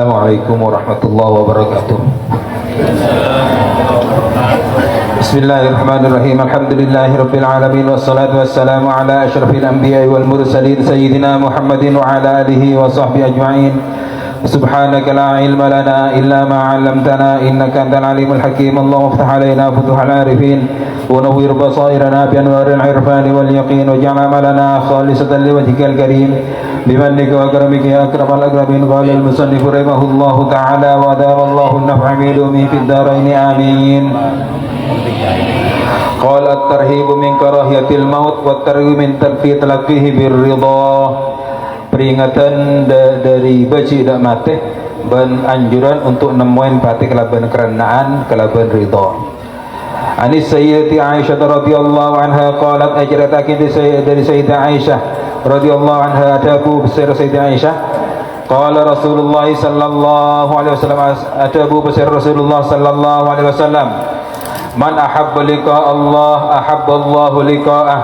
Assalamualaikum warahmatullahi wabarakatuh. Bismillahirrahmanirrahim. Alhamdulillahi rabbil alamin wassalatu wassalamu ala asyrafil anbiya'i wal mursalin sayyidina Muhammadin wa ala alihi wa sahbihi ajma'in. Subhanaka la ilma lana illa ma 'allamtana innaka antal alimul hakim. Allahumma iftah 'alaina futuhal 'arifin wa nawwir basairana bi anwaril 'irfani wal yaqin waj'al 'amalana khalisatan liwajhikal karim bimannika wa karamika ya akramal akramin. Qala al musannif rahimahullahu ta'ala wa dawamallahu an-naf'a bi fid dharain amin. Qala at-tarhib min karahiyatil maut wa at-targhib min talaqqihi birridha. Peringatan dari baci dak mati dan anjuran untuk nemuin pati kelaban kerenaan kelaban ridha. Anis Sayyidati Aisyah radhiyallahu anha qalat ajratakin dari Sayyidah Aisyah radhiyallahu anha adabu besar Sayyidah Aisyah qala Rasulullah sallallahu alaihi wasallam adabu besar Rasulullah sallallahu alaihi wasallam man ahabba liqa Allah ahabba Allah liqa'ah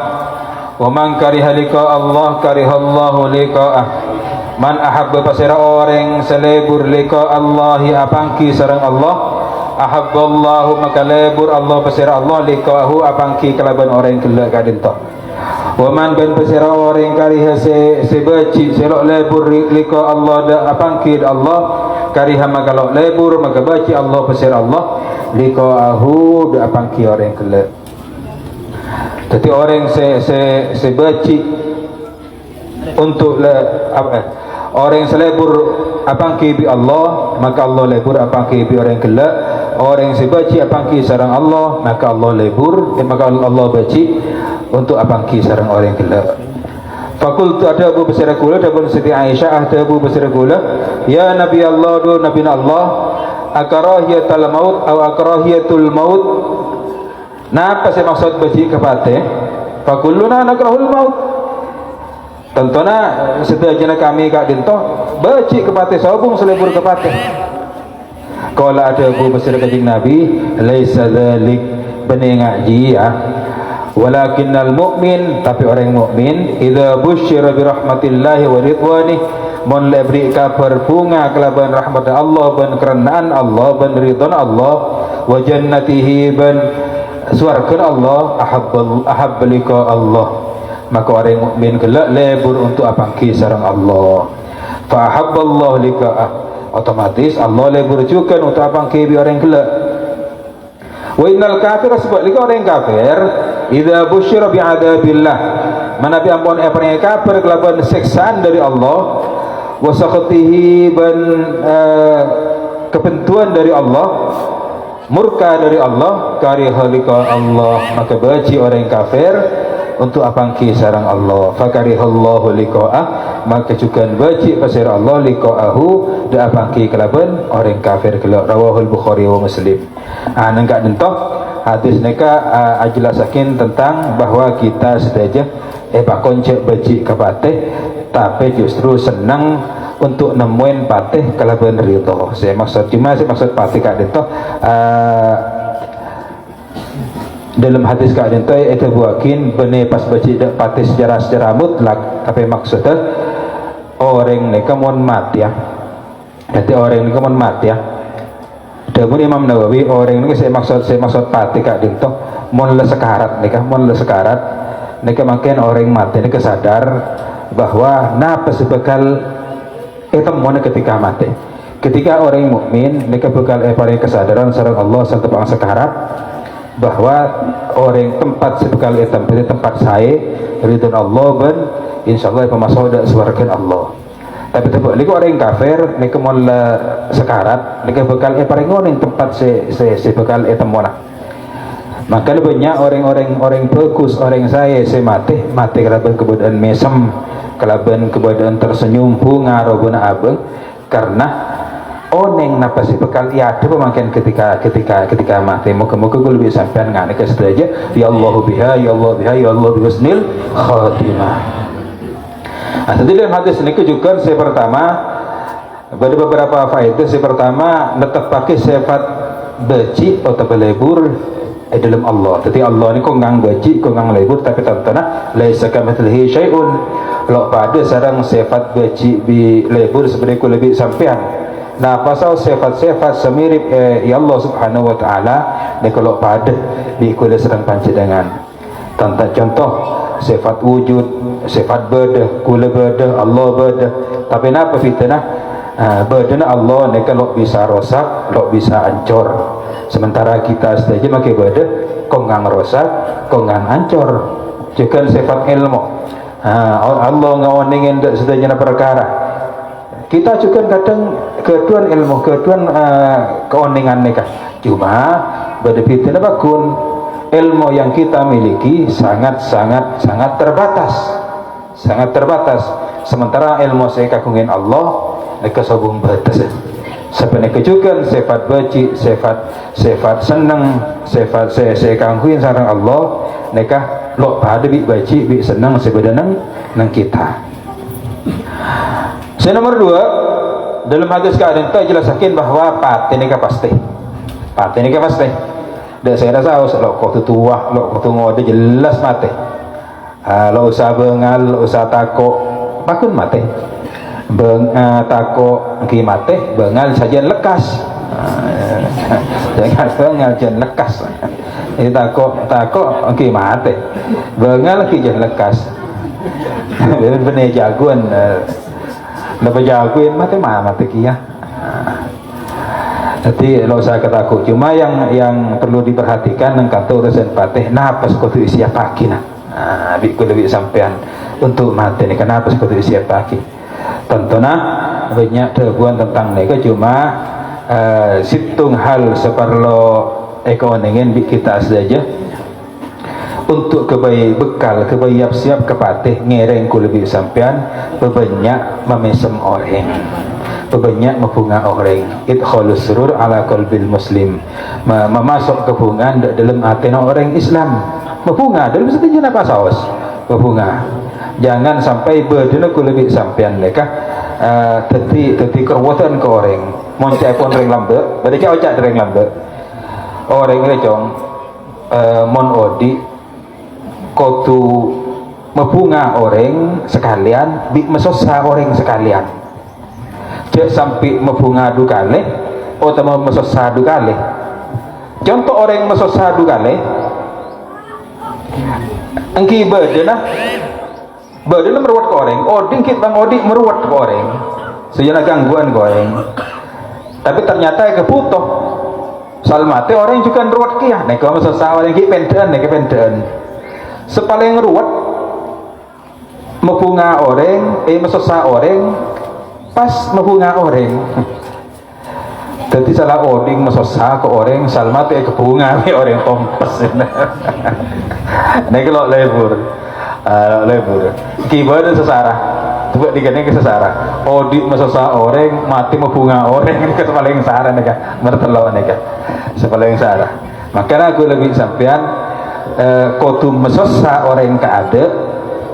wa man kariha liqa Allah kariha Allah liqa'ah. Man ahabba pasira orang selebur liqa Allah apangki sareng Allah ahabba Allah maka lebur Allah pasira Allah liqa'ahu apangki kelaban orang kelak kadento. Wa man ben pasira orang kariha sebaci selok lebur liqa Allah da apangki Allah kariha maka lebur maka baci Allah pasira Allah liqa'ahu da apangki orang kelak. Jadi orang sebaci untuk orang selebur apangki bi Allah maka Allah lebur apangki bi orang kelak. Orang sebaci apangki sareng Allah maka Allah lebur maka Allah baci untuk apangki sareng orang kelak. Fakultu ada Abu Basir kula dabun Siti Aisyah ada Abu Basir kula ya Nabi Allah do Nabi Allah akarahiyatul maut atau akarahiyatul maut. Nah, apa saya maksud baci kepate? Fakulluna nakrahul maut. Tentunya sedaya kami kak dinto baci kepate sabung selebur kepate. Kalau ada Abu Basir Kanjeng Nabi, laisa dzalik bani ngaji ya. Walakinnal mu'min tapi orang mukmin idza busyira bi rahmatillahi wa ridwanih mon lebri kabar bunga kelaban rahmat Allah ban kerenaan Allah ban ridwan Allah wa jannatihi ban suarkan Allah ahab liqa Allah maka orang mukmin kelak lebur untuk apangki sareng Allah fa ahabballahu liqa'ah otomatis Allah lebur juga untuk apangki bi orang kelak. Wa innal kafir sebab liqa orang kafir idza busyira bi adabillah mana bi ampun orang kafir kelaban siksaan dari Allah wa sakhatihi ban kebentuan dari Allah murka dari Allah kariha liqa Allah maka baci orang kafir untuk apangki sareng Allah fakarihallahu liqa'ah maka juga baci pasir Allah liqa'ahu da apangki kelaban orang kafir kelak. Rawahul Bukhari wa Muslim. Nengkak nentok hadis neka ajelasakin tentang bahwa kita sedaja bakon cek baci kapate tapi justru senang untuk nemuin patih kelaban ridho. Saya maksud patih kak dito dalam hadis kak dito itu buakin bene pas baca patih secara mutlak tapi maksudnya orang ni kamun mati ya. Jadi orang ni kamun mati ya. Dapun Imam Nawawi orang ni saya maksud patih kak dito mon le sekarat nikah mon le sekarat nikah makin orang mati ni kesadar bahwa napa sebekal temuan ketika mati. Ketika orang mukmin mereka bakal paling kesadaran sareng Allah satu bang sekarat bahwa orang tempat sebekal tempat saya ridwan Allah ben insyaallah pemasuk dak suarakan Allah. Tapi tebak liku orang kafir mereka mula sekarat mereka bakal paling ngoning tempat sebekal temuan. Maka banyak orang bagus orang saya mati kelaban kemudian mesem kelaban kemudian tersenyum bunga robuna abeng karena oneng napa si bekal ya ada pemangkin ketika mati muka-muka gue lebih sampean ngane ke sedaja ya Allah biha ya Allah biha ya Allah bihusnil khatimah. Jadi dalam hadis ini juga saya pertama ada beberapa faedah. Saya pertama tetap pakai sifat beci atau belebur dalam Allah. Jadi Allah ni kau ngang beci kau ngang lebur tapi tentunya laisa kamitslihi syai'un. Kalau pada sarang sifat beci bi lebur sebenarnya ku lebih sampean Nah pasal sifat-sifat semirip ya Allah subhanahu wa ta'ala ni kalau pada di kula sedang panjenengan. Tentang contoh sifat wujud, sifat beda, kula beda, Allah beda. Tapi napa fitnah? Beda Allah ni kalau bisa rosak, kalau bisa hancur. Sementara kita saja makai beda, kau ngang rosak, kau ngang hancur. Juga sifat ilmu. Allah ngawoningin sedaya perkara. Kita juga kadang keduan ilmu, keduan keoningan mereka. Cuma berbeda bakun ilmu yang kita miliki sangat terbatas, sangat terbatas. Sementara ilmu saya kagungin Allah, mereka sobung batas. Sebenarnya juga sifat benci, sifat senang, sifat saya kagungin sarang Allah, mereka lo pada bi benci, bi senang sebenarnya nang kita. Nomor 2, dalam hadis keadaan itu jelaskan bahwa pati ini pasti. Pati ini pasti. Dan saya rasa kalau kau tua, kalau kau ngode jelas mati. Lo usah bengal, lo usah takut, bakun mati. Takut ki mati, bengal saja lekas. Jangan bengal jangan lekas. Ini takut ki mati. Bengal ki jangan lekas. Benar jagoan. Dapat jagoin mati kia. Jadi lo usah ketakut. Cuma yang perlu diperhatikan nang kata urusan patih. Napas kau tu siap pagi nak. Bik lebih sampean untuk mati ni. Kenapa kau tu siap pagi? Tentunya banyak terbuan tentang mereka. Cuma situng hal seperlo ekonomi bik kita saja. Untuk kebaik bekal, kebaik siap kepatih ngereng ku lebih sampean berbanyak memesem orang, berbanyak membunga orang. Idkhalus surur ala qalbil muslim, memasuk kebungaan dalam hati orang Islam. Membunga dalam setiap apa saus membunga. Jangan sampai berdena ku lebih sampean mereka teti kerwatan ke orang. Moncai pun ring lambe, bade cak ring lambe. Orang ini cong mon odi kau tu membunga orang sekalian, mesosa orang sekalian. Cek sampai membunga dua kali, atau mesosa dua kali. Contoh orang mesosa dua kali, engki berdena meruat ke orang, oding kita odik meruat ke orang, sejenak gangguan ke orang. Tapi ternyata keputuh, salmate orang juga meruat kia. Nek kau mesosa orang ki pendan. Sepaling ruwet membunga orang, mesosa orang pas membunga orang. Jadi salah oding mesosa ke orang, salmat ke bunga ke orang tompes. Nek kalau lebur, kibar sesarah, coba diganti ke sesarah. Odik mesosa orang, mati membunga orang ini sepaling sarah nega, mertelok nega, sepaling sarah. Makanya aku lebih sampean. Kotu mesosa orang keada,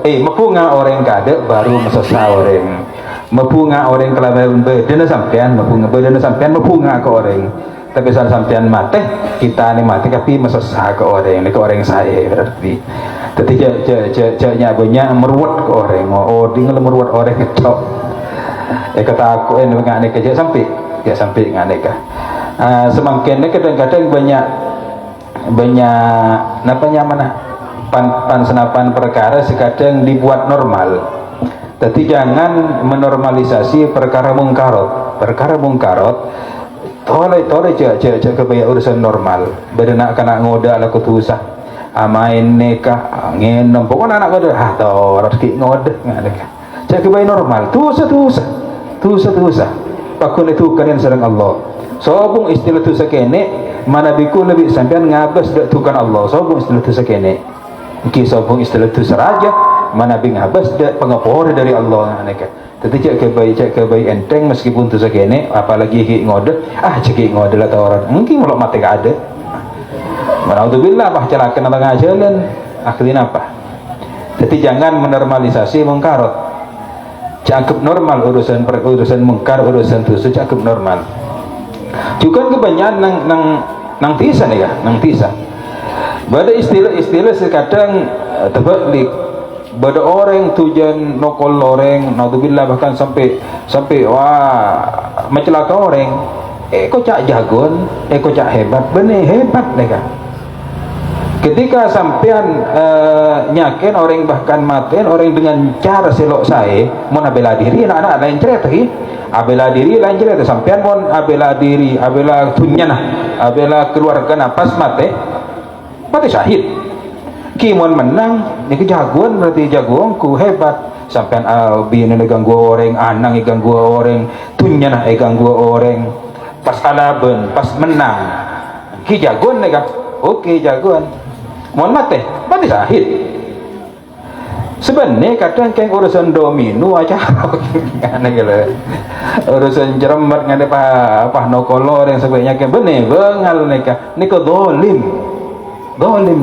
membunga orang keada baru mesosa orang. Membunga orang kelabaran berdena sampean, membunga ke orang. Tapi saat sampean mati, kita ni mati tapi mesosa ke orang, ke orang saya berarti. Tapi caknya banyak meruat ke orang, dengan meruat orang itu. Kata aku mengenai kerja sampai mengenai semakin kadang-kadang banyak senapan perkara sekadang dibuat normal. Tapi jangan menormalisasi perkara mungkarot. Toleh cek kebanyak urusan normal. Berenak kena ngoda lah kutusah. Main nikah, ngenom. Pokoknya anak ngoda. Tahu rezeki ngoda. Cek kebanyak normal. Tusa. Pakun itu kalian serang Allah. Sobung istilah tusa kene. Mana biku lebih sampean ngabas dak tukan Allah. Sobung istilah tu sakene. Ki sobung istilah tu seraja, mana bing ngabas dak pengapore dari Allah aneka. Tetapi cek kebaik enteng meskipun tu sakene, apalagi ki ngode, cek ngode lah orang. Mungkin kalau mati gak ada. Manaudzubillah bah celakan tengah jalan. Akhirnya apa? Jadi jangan menormalisasi mungkarot. Cakap normal urusan mungkar, urusan dosa cakap normal. Juga kebanyakan nang tisa nih ya, nang tisa. Pada istilah sekadang terbalik beda orang tujuan nokol orang, naudzubillah bahkan sampai wah mencelaka orang. Kok cak jagon, kok cak hebat, bener hebat mereka. Ketika sampean nyakin orang bahkan maten orang dengan cara selok saya, mau bela diri anak-anak lain cerita abela diri lain cerita sampean mau abela diri, abela tunyana, abela keluarga napas mate syahid. Kimon menang, ini jagoan berarti jagoanku hebat. Sampean bini ganggu orang, anang ganggu orang, tunyana ganggu orang. Pas alaben, pas menang, ki jagoan mereka, oke jagoan. Mohon mate, berarti syahid. Sebenarnya kadang kayak urusan domino aja, urusan jeremat ngade apa nokolor yang sebenarnya kayak bener bengal mereka, ni kau dolim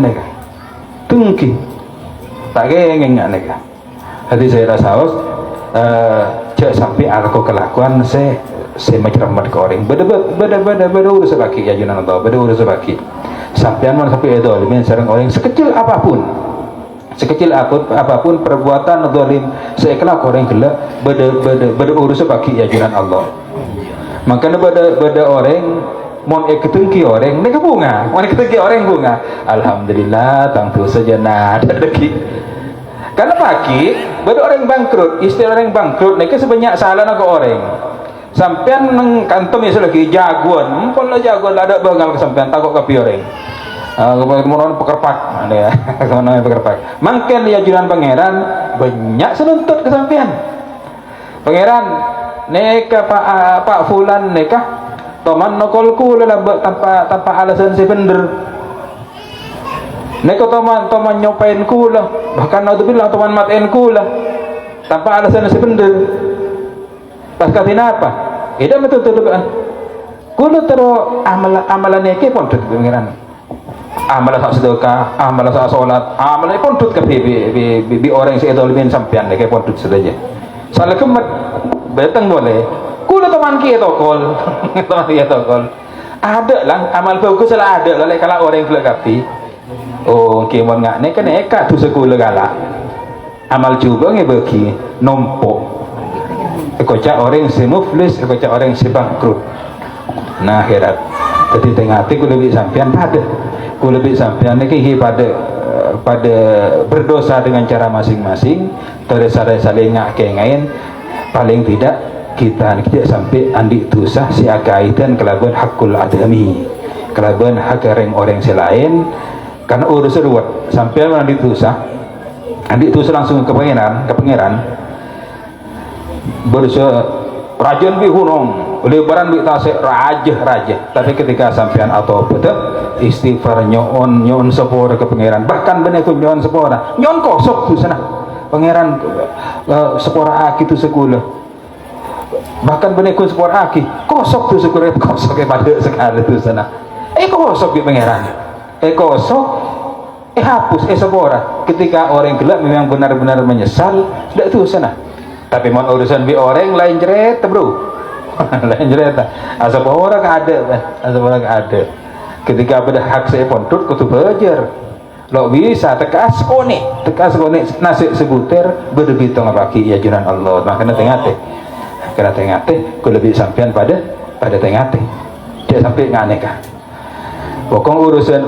mereka, tungki, tak kayak nggak mereka. Hati saya rasa cek sampai aku kelakuan saya macam ke orang, beda urusan laki ya junan Allah, beda urusan laki. Sampai mana sampai dolim serang orang sekecil apapun perbuatan dolim sekelak orang gelap beda urusan bagi ya junan Allah. Makanya beda orang mau ketengki orang mereka bunga, mau ketengki orang bunga. Alhamdulillah tangtu saja ada lagi. Karena pagi beda orang bangkrut, istilah orang bangkrut mereka sebanyak salah nak orang. Sampean nang kantom ya lagi jagoan, kalau jagoan ada bengal kesampean takut kapi orang. Kemudian pekerpak, ada ya, kemudian pekerpak. Mungkin dia jualan pangeran banyak senuntut kesampean. Pangeran, neka Pak Fulan neka, toman nokolku lah tanpa alasan si bener. Neka toman nyopain kula, bahkan naudzubillah toman matain kula tanpa alasan si bener. Pas katina apa? Ida betul kan? Kulo tero amalan neke pun tut pangeran. Amalan sak sedekah, amalan sak salat, amalan pun tut ke bi orang si edolmin sampean neke pun tut saja. Salah kemet beteng boleh. Kulo teman ki tokol. Teman ki tokol. Ada lah amal bagus lah ada lah kalau orang gelak kapi. Oh, kemon ngak neka neka tu sekolah galak. Amal juga ngebagi nompok. Kocak orang si muflis, kocak orang si bangkrut. Nah akhirat. Jadi tengah hati ku lebih sampean ini pada berdosa dengan cara masing-masing. Terus saling ngak-kengain. Paling tidak kita sampai andi dosa si akaitan kelabuan hakul adami, kelabuan hak orang selain. Karena urusan ruwet sampai andi dosa langsung ke pangeran. Berusaha rajan bi hunong lebaran bi tasik raja tapi ketika sampean atau betul istighfar nyon sepora ke pangeran bahkan bener tu nyon sepora nyon kosok tu sana pangeran sepora aki tu sekolah bahkan bener ku sepora aki kosok tu sekolah kosok pada sekali tu sana kosok bi pangeran kosok hapus sepora ketika orang gelap memang benar-benar menyesal sudah tu sana. Tapi mau urusan bi orang lain cerita bro, lain cerita. Asal orang ada. Ketika pada hak saya pontut kutu belajar. Lo bisa tekas kone nasi sebutir berdebitong apa ki ya junan Allah. Makanya tengah teh, ku lebih sampean pada tengah teh. Dia sampai nganeka. Pokok urusan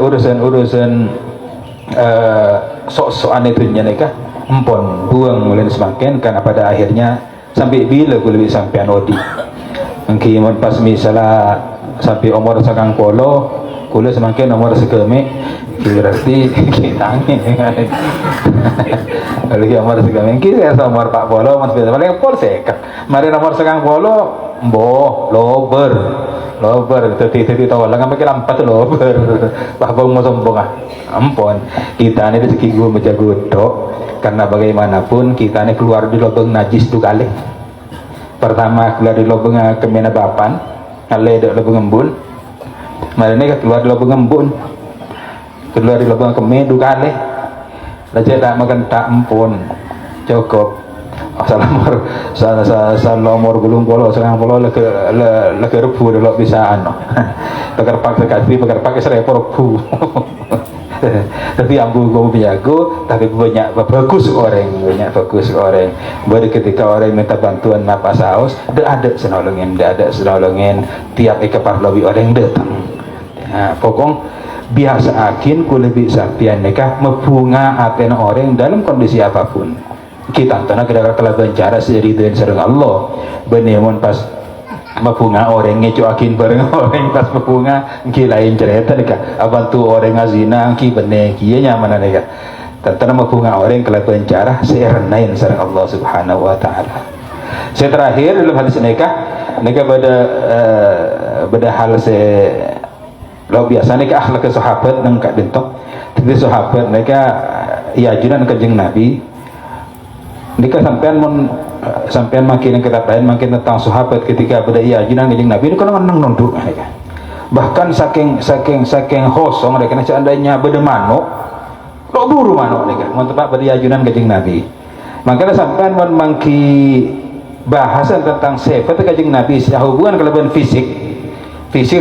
sok-sokan itu nyaneka. Empon buang mulai semakin karena pada akhirnya sampai bila gue lebih sampai anodi mungkin pas misalnya sampai umur sekarang polo kula semakin umur segeme berarti kita lagi umur segeme kita umur pak polo mas biasa paling pol sekat mari umur sekarang polo lober tadi tahu lah nggak pakai lampat lober bahkan mau sombong ampun kita ini rezeki gue menjaga dok. Karena bagaimanapun kita ini keluar di lubang najis tu kali. Pertama keluar di lubang kemena bapan, kali di lubang embun. Mari ni keluar di lubang embun, keluar di lubang kemena tu kali. Lajar tak makan tak ampun, cukup. Salamor belum polo, sekarang polo lagi rebu dulu bisa ano. Pekerpak sekali, pekerpak serepor rebu. Tapi ambu kamu penjago, tapi banyak bagus orang. Baru ketika orang minta bantuan napa saus, ada senolongin, tiap ekapar lebih orang datang. Pokok biasa akin ku lebih sampian nikah membunga aten orang dalam kondisi apapun. Kita tanah kedara kelaban cara seriduen sareng Allah. Benemon pas mabunga orang ngecoakin bareng orang pas mabunga lain cerita nih kak abantu orang ngazina ki bener kia nyaman nih kak tentang mabunga orang kelaban cara serenain sareng Allah subhanahu wa ta'ala. Saya terakhir dalam hadis nikah pada hal lo biasa nikah akhlak sahabat nang kak dentok tapi sahabat nikah ya junan kanjeng Nabi nikah sampean makin yang kita lain makin tentang sahabat ketika pada iya jinan kanjeng Nabi ini kalau menang nunduk bahkan saking kosong mereka seandainya beda manuk lo buru manuk mereka mau tempat pada iya jinan kanjeng Nabi makanya sampean mangki bahasan tentang sifat kanjeng Nabi hubungan kelebihan fisik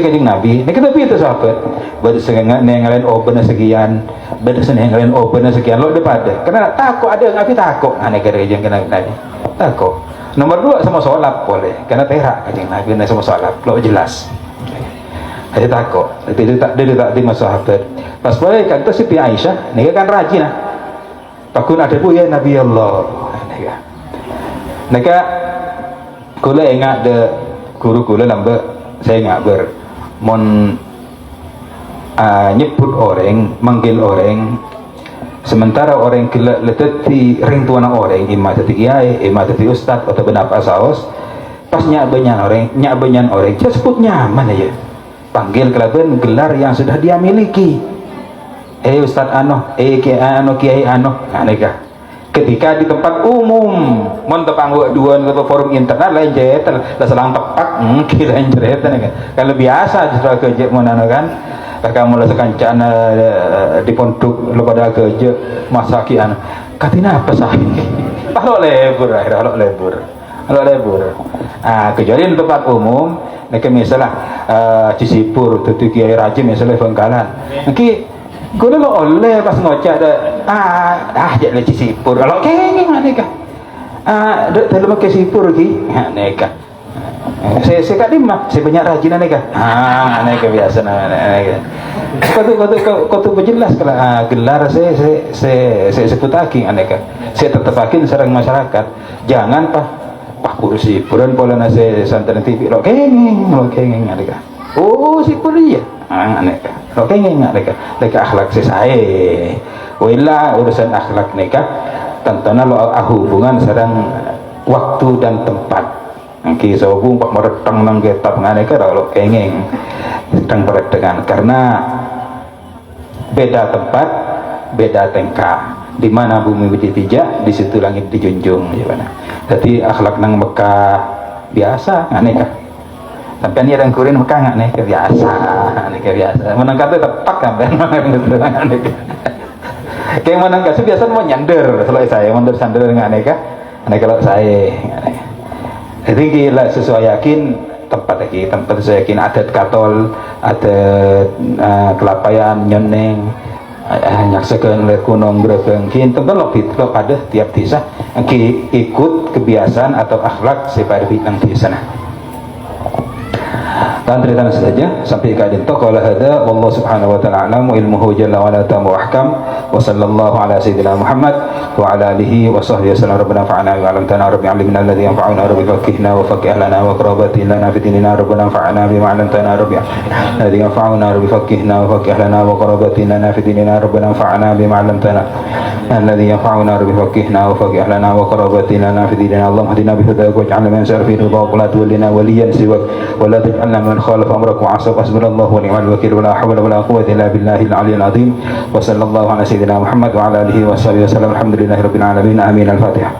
kanjeng Nabi ini kita itu sahabat beda senengan ngalain bener sekian beda senengan ngalain sekian lo depan deh karena takut ada ngapi takut aneh kira kanjeng Nabi takut. Nomor 2 sama sholat boleh karena terak kanjeng Nabi sama sholat lo jelas ada takut dia tak di sahabat pas boleh kan itu Siti Aisyah ini kan rajin takut ada bu ya Nabi Allah neka kula ingat de guru kula lambe saya ingat mon nyebut orang manggil orang sementara orang kila leteti ring tuana orang imam teti kiai imam teti ustad atau benapa saos pas nyak banyan orang dia sebut nyaman aja panggil kelaban gelar yang sudah dia miliki ustad kiai aneh ketika di tempat umum mon tepanggu duan ke forum internet lain jahit lah selang tepak kira jahit kalau biasa justru kerja mana kan kamu lah sekancan di pondok lo pada kerja masakian katina apa sah kalau lebur kejadian tempat umum mereka misalnya Cisipur tutu kiai rajin misalnya Bangkalan ki gue lo oleh pas ngocak jadi Cisipur kalau kenging mana kah dalam Cisipur ki neka saya kak dimah saya banyak rajinan neka neka biasa neka kau tu berjelas kalau gelar saya sebut lagi neka saya tetap akin serang masyarakat jangan pak kursi puran pola nasi santan TV lo kenging neka si puri ya neka lo kenging neka akhlak saya wala urusan akhlak neka tentang lo hubungan sedang waktu dan tempat ki sobung pak meretang nang getap ngane ka lo kenging sedang peredengan karena beda tempat beda tingkah di mana bumi berpijak di situ langit dijunjung gimana jadi akhlak nang Mekah biasa ngane ka sampai ni orang kurin Mekah ngane ka biasa menang kata tepak sampai ngane ka kayak menang kata biasa mau nyander kalau saya mundur sander ngane ka kalau saya ngane jadi gila sesuai yakin tempat saya yakin adat katol adat kelapayan nyoneng nyaksakan oleh kunong berbengkin tentu lo pada tiap desa ikut kebiasaan atau akhlak sepada bidang di sana dan cerita saja sampai keadaan itu qala hada wallahu subhanahu wa ta'ala a'lamu ilmuhu jalla wa ala tamu ahkam wa sallallahu ala sayyidina Muhammad wa ala alihi wa sahbihi wasallam rabbana fa'ana wa alamtana rabbi alimna alladhi yanfa'una rabbi fakihna wa fakih lana wa qarabatin lana fi dinina rabbana fa'ana bima alamtana rabbi alladhi yanfa'una rabbi fakihna wa fakih lana wa qarabatin lana fi dinina rabbana fa'ana bima alamtana alladhi yanfa'una rabbi fakihna wa fakih lana wa qarabatin lana fi dinina Allahumma hadina bihudaka waj'alna min sa'fi ridha wa la tuwallina waliyan siwak wa la taj'alna min خالف أمرك وعصاك حسبنا الله ونعم الوكيل ولا حول ولا قوة إلا بالله العلي العظيم وصلى الله على سيدنا محمد وعلى آله وصحبه وسلم الحمد لله رب العالمين آمين الفاتحة